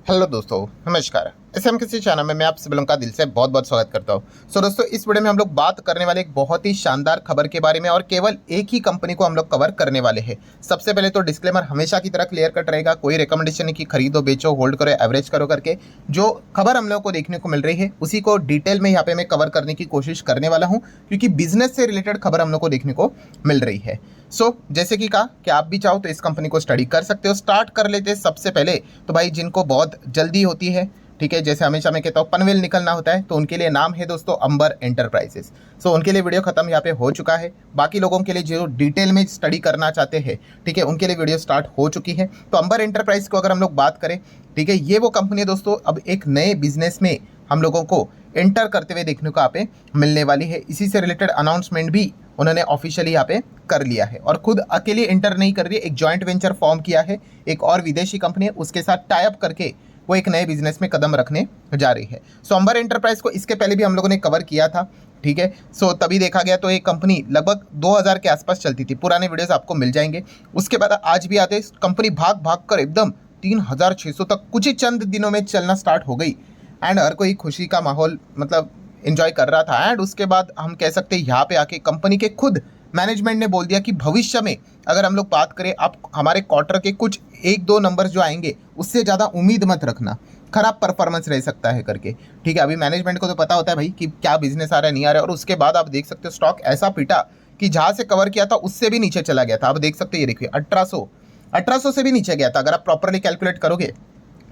Hello दोस्तों, नमस्कार। SM किसी चैनल में मैं आप सभी लोगों का दिल से बहुत बहुत स्वागत करता हूं। दोस्तों, इस वीडियो में हम लोग बात करने वाले एक बहुत ही शानदार खबर के बारे में और केवल एक ही कंपनी को हम लोग कवर करने वाले हैं। सबसे पहले तो डिस्क्लेमर हमेशा की तरह क्लियर कट रहेगा, कोई रिकमेंडेशन नहीं कि खरीदो, बेचो, होल्ड करो, एवरेज करो करके। जो खबर हम लोग को देखने को मिल रही है उसी को डिटेल में यहाँ पे मैं कवर करने की कोशिश करने वाला हूँ, क्योंकि बिजनेस से रिलेटेड खबर हम लोग को देखने को मिल रही है। जैसे कि कहा कि आप भी चाहो तो इस कंपनी को स्टडी कर सकते हो। स्टार्ट कर लेते हैं सबसे पहले तो भाई, जिनको बहुत जल्दी होती है, ठीक है, जैसे हमेशा मैं कहता हूँ पनवेल निकलना होता है, तो उनके लिए नाम है दोस्तों अंबर एंटरप्राइजेस। उनके लिए वीडियो खत्म यहाँ पे हो चुका है। बाकी लोगों के लिए जो डिटेल में स्टडी करना चाहते हैं, ठीक है, उनके लिए वीडियो स्टार्ट हो चुकी है। तो अंबर एंटरप्राइज को अगर हम लोग बात करें, ठीक है, ये वो कंपनी है दोस्तों, अब एक नए बिजनेस में हम लोगों को एंटर करते हुए देखने को यहाँ पे मिलने वाली है। इसी से रिलेटेड अनाउंसमेंट भी उन्होंने ऑफिशियली यहाँ पे कर लिया है, और खुद अकेले एंटर नहीं कर रही है, एक जॉइंट वेंचर फॉर्म किया है एक और विदेशी कंपनी है, उसके साथ टाई अप करके वो एक नए बिजनेस में कदम रखने जा रही है। अंबर एंटरप्राइज को इसके पहले भी हम लोगों ने कवर किया था, ठीक है। तभी देखा गया तो एक कंपनी लगभग 2000 के आसपास चलती थी। पुराने वीडियोस आपको मिल जाएंगे। उसके बाद आज भी आते, कंपनी भाग भाग कर एकदम 3600 तक कुछ ही चंद दिनों में चलना स्टार्ट हो गई, एंड हर कोई खुशी का माहौल मतलब एंजॉय कर रहा था। एंड उसके बाद हम कह सकते हैं यहाँ पे आके कंपनी के खुद मैनेजमेंट ने बोल दिया कि भविष्य में अगर हम लोग बात करें, आप हमारे क्वार्टर के कुछ 1-2 नंबर जो आएंगे उससे ज़्यादा उम्मीद मत रखना, खराब परफॉर्मेंस रह सकता है करके, ठीक है। अभी मैनेजमेंट को तो पता होता है भाई कि क्या बिजनेस आ रहा है, नहीं आ रहा है। और उसके बाद आप देख सकते हो स्टॉक ऐसा पीटा कि जहाँ से कवर किया था उससे भी नीचे चला गया था। आप देख सकते हैं, ये देखिए 1800 से भी नीचे गया था। अगर आप प्रॉपरली कैलकुलेट करोगे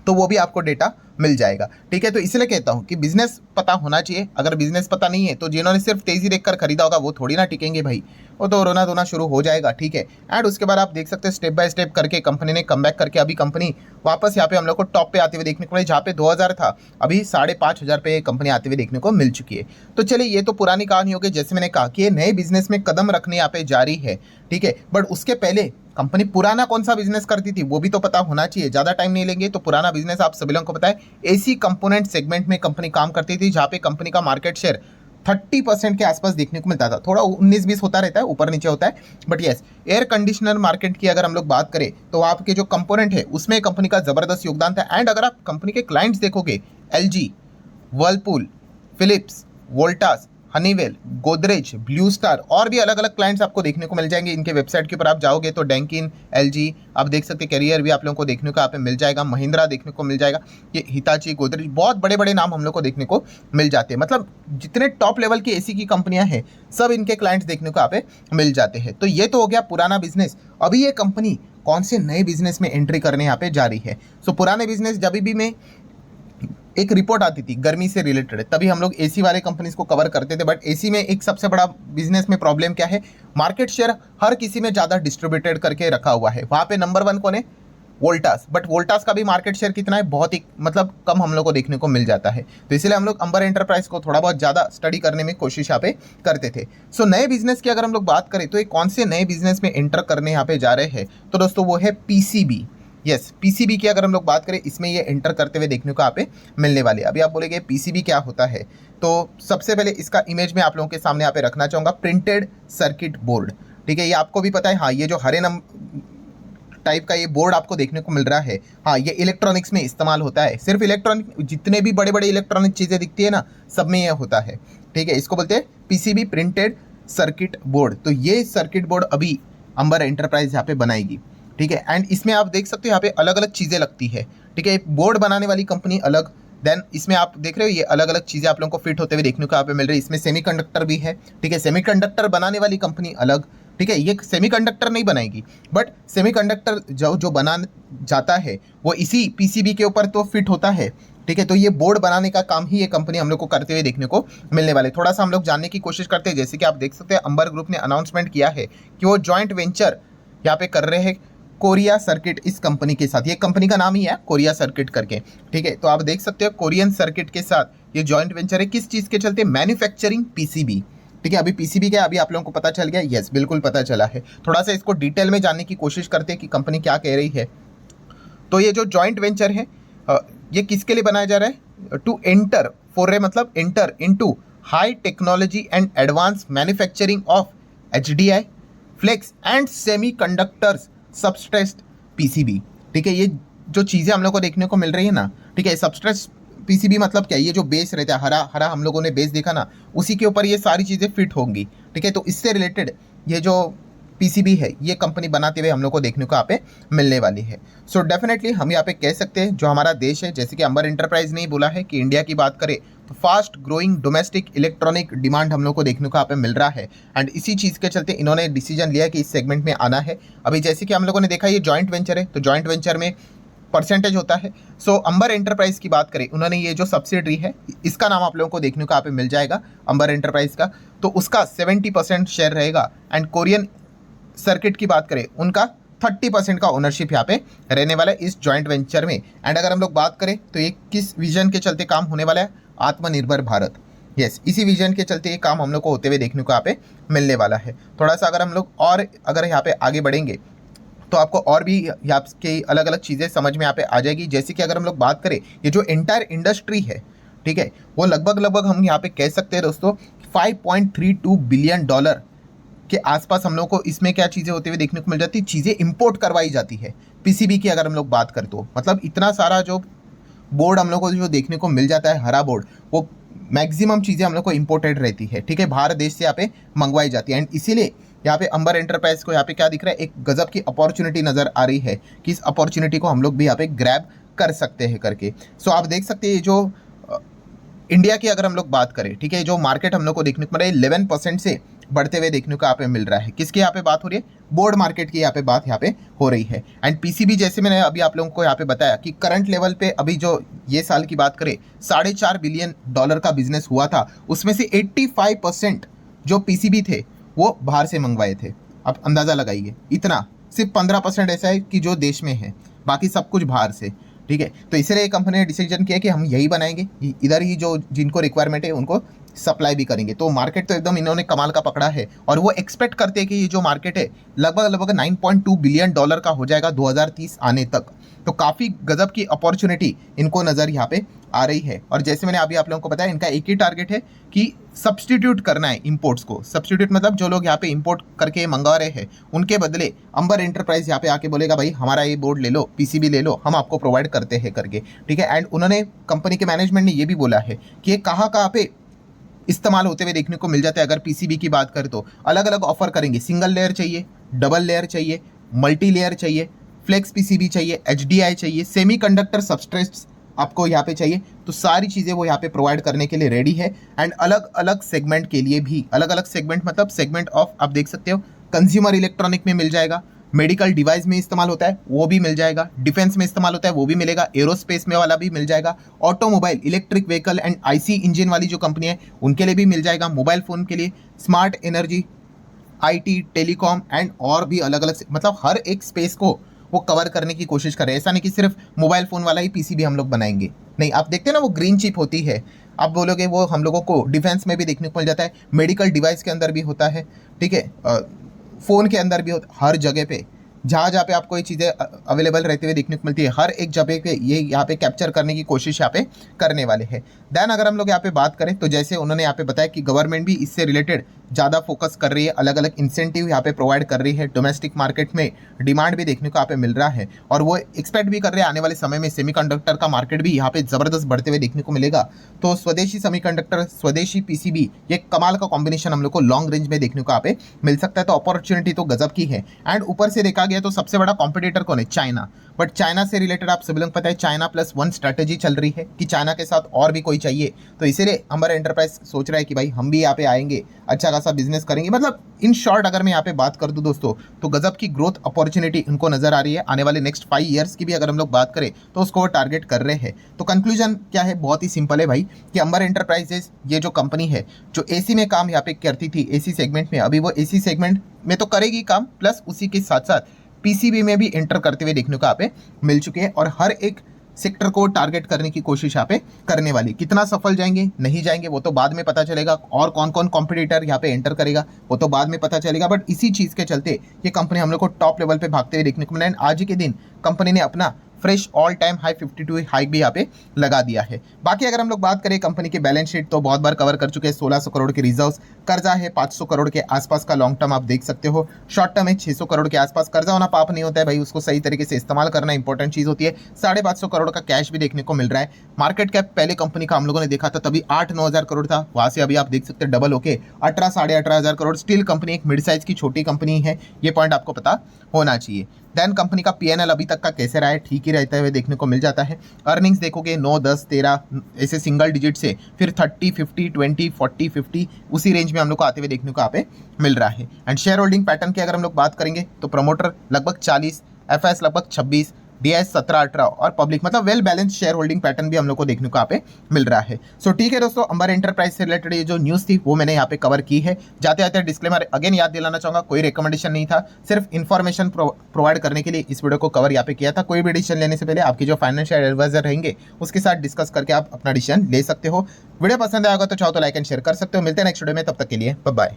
तो वो भी आपको डेटा मिल जाएगा, ठीक है। तो इसलिए कहता हूँ कि बिजनेस पता होना चाहिए। अगर बिजनेस पता नहीं है तो जिन्होंने सिर्फ तेजी देखकर खरीदा होगा वो थोड़ी ना टिकेंगे भाई, वो तो रोना धोना शुरू हो जाएगा, ठीक है। एंड उसके बाद आप देख सकते हैं स्टेप बाय स्टेप करके कंपनी ने कमबैक करके अभी कंपनी वापस यहाँ पे हम लोग को टॉप पे आते हुए देखने को मिले। जहाँ पे 2000 था, अभी 5500 पे कंपनी आते हुए देखने को मिल चुकी है। तो चलिए, ये तो पुरानी कहानी हो गई। जैसे मैंने कहा कि ये नए बिजनेस में कदम रखने यहाँ पे जारी है, ठीक है। बट उसके पहले कंपनी पुराना कौन सा बिजनेस करती थी वो भी तो पता होना चाहिए। ज़्यादा टाइम नहीं लेंगे। तो पुराना बिजनेस आप सभी लोगों को पता है, एसी कंपोनेंट सेगमेंट में कंपनी काम करती थी, जहाँ पे कंपनी का मार्केट शेयर 30% के आसपास देखने को मिलता था। थोड़ा 19-20 होता रहता है, ऊपर नीचे होता है, but yes, air conditioner market की अगर हम लोग बात करें तो आपके जो कंपोनेंट है उसमें कंपनी का जबरदस्त योगदान था। एंड अगर आप कंपनी के क्लाइंट्स देखोगे, LG, Whirlpool, Philips, Voltas, Honeywell, Godrej, Blue Star और भी अलग अलग क्लाइंट्स आपको देखने को मिल जाएंगे। इनके वेबसाइट के ऊपर आप जाओगे तो डैंकिन, एलजी, आप देख सकते, कैरियर भी आप लोगों को देखने को यहाँ पे मिल जाएगा, महिंद्रा देखने को मिल जाएगा, ये हिताची, गोदरेज, बहुत बड़े बड़े नाम हम लोग को देखने को मिल जाते हैं। मतलब जितने टॉप लेवल की एसी की कंपनियां हैं सब इनके क्लाइंट्स देखने को यहाँ पे मिल जाते हैं। तो ये तो हो गया पुराना बिजनेस। अभी ये कंपनी कौन से नए बिजनेस में एंट्री करने यहाँ पे जा रही है। पुराने बिजनेस जब भी मैं एक रिपोर्ट आती थी गर्मी से रिलेटेड, तभी हम लोग एसी वाले कंपनीज को कवर करते थे। बट एसी में एक सबसे बड़ा बिजनेस में प्रॉब्लम क्या है, मार्केट शेयर हर किसी में ज़्यादा डिस्ट्रीब्यूटेड करके रखा हुआ है। वहाँ पे नंबर 1 कौन है, वोल्टास। बट वोल्टास का भी मार्केट शेयर कितना है, बहुत ही मतलब कम हम लोग को देखने को मिल जाता है। तो इसलिए हम लोग अंबर एंटरप्राइज को थोड़ा बहुत ज़्यादा स्टडी करने में कोशिश यहाँ पे करते थे। नए बिजनेस की अगर हम लोग बात करें तो ये कौन से नए बिजनेस में एंटर करने यहाँ पे जा रहे हैं, तो दोस्तों वो है पीसीबी। यस, पीसीबी की अगर हम लोग बात करें, इसमें ये एंटर करते हुए देखने को यहाँ पे मिलने वाले। अभी आप बोलेंगे पीसीबी क्या होता है, तो सबसे पहले इसका इमेज में आप लोगों के सामने यहाँ पे रखना चाहूँगा, प्रिंटेड सर्किट बोर्ड, ठीक है। ये आपको भी पता है, हाँ, ये जो हरे टाइप का ये बोर्ड आपको देखने को मिल रहा है, हाँ, ये इलेक्ट्रॉनिक्स में इस्तेमाल होता है। सिर्फ इलेक्ट्रॉनिक, जितने भी बड़े बड़े इलेक्ट्रॉनिक चीज़ें दिखती है ना, सब में ये होता है, ठीक है। इसको बोलते हैं पीसीबी, प्रिंटेड सर्किट बोर्ड। तो ये सर्किट बोर्ड अभी अंबर एंटरप्राइज यहाँ पे बनाएगी, ठीक है। एंड इसमें आप देख सकते हो यहाँ पे अलग अलग चीज़ें लगती है, ठीक है। बोर्ड बनाने वाली कंपनी अलग, देन इसमें आप देख रहे हो ये अलग अलग चीज़ें आप लोगों को फिट होते हुए देखने को यहाँ पे मिल रही है। इसमें सेमीकंडक्टर भी है, ठीक है। सेमीकंडक्टर बनाने वाली कंपनी अलग, ठीक है। ये सेमीकंडक्टर नहीं बनाएगी, बट सेमीकंडक्टर जो बना जाता है वो इसी पीसीबी के ऊपर तो फिट होता है, ठीक है। तो ये बोर्ड बनाने का काम ही ये कंपनी हम लोग को करते हुए देखने को मिलने वाले। थोड़ा सा हम लोग जानने की कोशिश करते हैं। जैसे कि आप देख सकते हैं, अंबर ग्रुप ने अनाउंसमेंट किया है कि वो जॉइंट वेंचर यहाँ पे कर रहे हैं कोरिया सर्किट इस कंपनी के साथ। ये कंपनी का नाम ही है कोरिया सर्किट करके, ठीक है। तो आप देख सकते हो कोरियन सर्किट के साथ ये जॉइंट वेंचर है। किस चीज़ के चलते, मैन्युफैक्चरिंग पीसीबी, ठीक है। अभी पीसीबी क्या, अभी आप लोगों को पता चल गया, यस बिल्कुल पता चला है। थोड़ा सा इसको डिटेल में जानने की कोशिश करते हैं कि कंपनी क्या कह रही है। तो ये जो जॉइंट वेंचर है, ये किसके लिए बनाया जा रहा है, टू एंटर, फॉर मतलब enter into high technology and advance manufacturing of HDI, flex and semiconductors substrate PCB, ठीक है। ये जो चीज़ें हम लोग को देखने को मिल रही है ना, ठीक है, सबस्ट्रेट पीसीबी मतलब क्या है, ये जो बेस रहता है हरा हरा हम लोगों ने बेस देखा ना, उसी के ऊपर ये सारी चीज़ें फिट होंगी, ठीक है। तो इससे रिलेटेड ये जो पीसीबी है ये कंपनी बनाते हुए हम लोग को देखने को यहाँ पे मिलने वाली है। सो डेफिनेटली हम यहाँ पे कह सकते हैं जो हमारा देश है, जैसे कि अंबर एंटरप्राइज ने ही बोला है कि इंडिया की बात करें तो fast growing domestic electronic demand हम लोग को देखने को यहाँ पे मिल रहा है। एंड इसी चीज़ के चलते इन्होंने डिसीजन लिया कि इस सेगमेंट में आना है। अभी जैसे कि हम लोगों ने देखा ये जॉइंट वेंचर है, तो जॉइंट वेंचर में परसेंटेज होता है। सो अंबर एंटरप्राइज की बात करें, उन्होंने ये जो सब्सिडरी है इसका नाम आप लोगों को देखने को यहाँ पे मिल जाएगा अंबर एंटरप्राइज का, तो उसका 70% शेयर रहेगा। एंड कोरियन सर्किट की बात करें, उनका 30% का ओनरशिप यहाँ पे रहने वाला है इस जॉइंट वेंचर में। एंड अगर हम लोग बात करें तो ये किस विजन के चलते काम होने वाला है, आत्मनिर्भर भारत, यस, इसी विजन के चलते ये काम हम लोग को होते हुए देखने को यहाँ पे मिलने वाला है। थोड़ा सा अगर हम लोग और अगर यहाँ पे आगे बढ़ेंगे तो आपको और भी यहाँ के अलग अलग चीज़ें समझ में यहाँ पे आ जाएगी। जैसे कि अगर हम लोग बात करें ये जो एंटायर इंडस्ट्री है, ठीक है, वो लगभग हम यहाँ पे कह सकते हैं दोस्तों $5.32 बिलियन के आसपास हम लोग को इसमें क्या चीज़ें होते हुए देखने को मिल जाती है, चीज़ें इंपोर्ट करवाई जाती है पीसीबी की अगर हम लोग बात करें तो। मतलब इतना सारा जो बोर्ड हम लोग को जो देखने को मिल जाता है हरा बोर्ड, वो मैक्सिमम चीज़ें हम लोग को इंपोर्टेड रहती है, ठीक है, बाहर देश से यहाँ पे मंगवाई जाती है। एंड इसीलिए यहाँ पे अंबर एंटरप्राइज को यहाँ पे क्या दिख रहा है, एक गजब की अपॉर्चुनिटी नज़र आ रही है कि इस अपॉर्चुनिटी को हम लोग भी यहाँ पे ग्रैब कर सकते हैं करके। सो आप देख सकते हैं जो इंडिया की अगर हम लोग बात करें, ठीक है, जो मार्केट हम लोग को देखने को मिल रहा है 11% से बढ़ते हुए देखने को यहाँ पे मिल रहा है। किसकी यहाँ पे बात हो रही है, बोर्ड मार्केट की यहाँ पे बात यहाँ पे हो रही है। एंड पीसीबी जैसे मैंने अभी आप लोगों को यहाँ पे बताया कि करंट लेवल पे अभी जो ये साल की बात करें $4.5 बिलियन का बिजनेस हुआ था, उसमें से 85% जो पीसीबी थे वो बाहर से मंगवाए थे। आप अंदाज़ा लगाइए, इतना, सिर्फ 15% ऐसा है कि जो देश में है, बाकी सब कुछ बाहर से, ठीक है। तो इसलिए कंपनी ने डिसीजन किया कि हम यही बनाएंगे, इधर ही जो जिनको रिक्वायरमेंट है उनको सप्लाई भी करेंगे। तो मार्केट तो एकदम इन्होंने कमाल का पकड़ा है और वो एक्सपेक्ट करते हैं कि ये जो मार्केट है लगभग $9.2 बिलियन का हो जाएगा 2030 आने तक। तो काफ़ी गजब की अपॉर्चुनिटी इनको नज़र यहाँ पे आ रही है। और जैसे मैंने अभी आप लोगों को बताया, इनका एक ही टारगेट है कि सब्सटीट्यूट करना है इंपोर्ट्स को। सब्सटीट्यूट मतलब जो लोग यहाँ पे इंपोर्ट करके मंगवा रहे हैं उनके बदले अंबर एंटरप्राइज यहाँ पे आके बोलेगा भाई हमारा ये बोर्ड ले लो, पीसीबी ले लो, हम आपको प्रोवाइड करते हैं करके, ठीक है। एंड उन्होंने कंपनी के मैनेजमेंट ने ये भी बोला है कि ये कहाँ पे इस्तेमाल होते हुए देखने को मिल जाता है। अगर पीसीबी की बात करें तो अलग अलग ऑफर करेंगे, सिंगल लेयर चाहिए, डबल लेयर चाहिए, मल्टी लेयर चाहिए, फ्लेक्स पीसीबी चाहिए, एचडीआई चाहिए, सेमीकंडक्टर सबस्ट्रेट्स आपको यहाँ पे चाहिए, तो सारी चीज़ें वो यहाँ पे प्रोवाइड करने के लिए रेडी है। एंड अलग अलग सेगमेंट के लिए भी, अलग अलग सेगमेंट मतलब सेगमेंट ऑफ आप देख सकते हो, कंज्यूमर इलेक्ट्रॉनिक में मिल जाएगा, मेडिकल डिवाइस में इस्तेमाल होता है वो भी मिल जाएगा, डिफेंस में इस्तेमाल होता है वो भी मिलेगा, एरोस्पेस में वाला भी मिल जाएगा, automobile, electric vehicle and IC engine वाली जो कंपनी है उनके लिए भी मिल जाएगा, मोबाइल फ़ोन के लिए, smart energy, IT, telecom and और भी अलग अलग, मतलब हर एक स्पेस को वो कवर करने की कोशिश कर रहे हैं। ऐसा नहीं कि सिर्फ मोबाइल फ़ोन वाला ही पीसीबी हम लोग बनाएंगे, नहीं। आप देखते हैं ना वो ग्रीन चिप होती है, आप बोलोगे वो हम लोगों को डिफेंस में भी देखने को मिल जाता है, मेडिकल डिवाइस के अंदर भी होता है, ठीक है, फ़ोन के अंदर भी होता, हर जगह पे जहाँ जहाँ पे आपको ये चीज़ें अवेलेबल रहते हुए देखने को मिलती है, हर एक जगह पे ये यहाँ पे कैप्चर करने की कोशिश यहाँ पे करने वाले हैं। देन अगर हम लोग यहाँ पे बात करें तो जैसे उन्होंने यहाँ पे बताया कि गवर्नमेंट भी इससे रिलेटेड ज़्यादा फोकस कर रही है, अलग अलग इंसेंटिव यहाँ पे प्रोवाइड कर रही है, डोमेस्टिक मार्केट में डिमांड भी देखने को यहाँ पे मिल रहा है और वो एक्सपेक्ट भी कर रहे हैं आने वाले समय में सेमीकंडक्टर का मार्केट भी यहाँ पे ज़बरदस्त बढ़ते हुए देखने को मिलेगा। तो स्वदेशी सेमीकंडक्टर, स्वदेशी पीसीबी, ये कमाल का कॉम्बिनेशन हम लोग को लॉन्ग रेंज में देखने को यहाँ पे मिल सकता है। तो अपॉर्चुनिटी तो गजब की है। एंड ऊपर से देखा गया तो सबसे बड़ा कॉम्पिटिटर कौन है, चाइना। बट चाइना से रिलेटेड आप सभी लोग पता है चाइना +1 स्ट्रैटेजी चल रही है कि चाइना के साथ और भी कोई चाहिए, तो इसीलिए अंबर एंटरप्राइज सोच रहा है कि भाई हम भी यहाँ पे आएंगे, अच्छा खासा बिजनेस करेंगे। मतलब इन शॉर्ट अगर मैं यहाँ पे बात कर दूँ दोस्तों तो गजब की ग्रोथ अपॉर्चुनिटी उनको नजर आ रही है। आने वाले नेक्स्ट 5 ईयर्स की भी अगर हम लोग बात करें तो उसको वो टारगेट कर रहे हैं। तो कंक्लूजन क्या है, बहुत ही सिंपल है भाई कि अंबर एंटरप्राइजेस ये जो कंपनी है जो एसी में काम यहाँ पे करती थी, एसी सेगमेंट में, अभी वो एसी सेगमेंट में तो करेगी काम, प्लस उसी के साथ साथ पीसीबी में भी एंटर करते हुए देखने को यहाँ पे मिल चुके हैं और हर एक सेक्टर को टारगेट करने की कोशिश यहाँ पे करने वाली। कितना सफल जाएंगे नहीं जाएंगे वो तो बाद में पता चलेगा, और कौन कौन कॉम्पिटिटर यहाँ पे एंटर करेगा वो तो बाद में पता चलेगा। बट इसी चीज़ के चलते ये कंपनी हम लोग को टॉप लेवल पे भागते हुए देखने को मिला। आज के दिन कंपनी ने अपना fresh all time high 52 hike भी यहाँ पे लगा दिया है। बाकी अगर हम लोग बात करें कंपनी की बैलेंस शीट तो बहुत बार कवर कर चुके हैं। 1600 करोड़ के रिजर्व्स, कर्जा है 500 करोड़ के आसपास का, लॉन्ग टर्म आप देख सकते हो, शॉर्ट टर्म है 600 करोड़ के आसपास। कर्जा होना पाप नहीं होता है भाई, उसको सही तरीके से इस्तेमाल करना इंपॉर्टेंट चीज होती है। 550 करोड़ का कैश भी देखने को मिल रहा है। मार्केट कैप पहले कंपनी का हम लोगों ने देखा था तभी 8-9 हजार करोड़ था, वहां से अभी आप देख सकते हैं डबल होके 18-18.5 हजार करोड़। स्टिल कंपनी एक मिड साइज की छोटी कंपनी है, ये पॉइंट आपको पता होना चाहिए। देन कंपनी का पीएनएल अभी तक का कैसे रहा है, ठीक ही रहता हुए देखने को मिल जाता है। अर्निंग्स देखोगे 9, 10, 13 ऐसे सिंगल डिजिट से फिर 30, 50, 20, 40, 50 उसी रेंज में हम लोग को आते हुए देखने को यहाँ पे मिल रहा है। एंड शेयर होल्डिंग पैटर्न की अगर हम लोग बात करेंगे तो प्रमोटर लगभग 40, एफएस लगभग 26, डीएस 17-18 और पब्लिक मतलब well balance share holding pattern भी हम लोग को देखने को यहाँ पे मिल रहा है। सो ठीक है दोस्तों, अंबर एंटरप्राइज से रिलेटेड ये जो न्यूज़ थी वो मैंने यहाँ पे कवर की है। जाते जाते डिस्क्लेमर अगेन याद दिलाना चाहूंगा, कोई रिकमेंडेशन नहीं था, सिर्फ इन्फॉर्मेशन प्रोवाइड करने के लिए इस वीडियो को कवर यहाँ पे किया था। कोई भी डिसीजन लेने से पहले आपके जो फाइनेंशियल एडवाइजर रहेंगे उसके साथ डिस्कस करके आप अपना डिसीजन ले सकते हो। वीडियो पसंद आएगा तो चाहो तो लाइक एंड शेयर कर सकते हो। मिलते हैं नेक्स्ट वीडियो में, तब तक के लिए बाय बाय।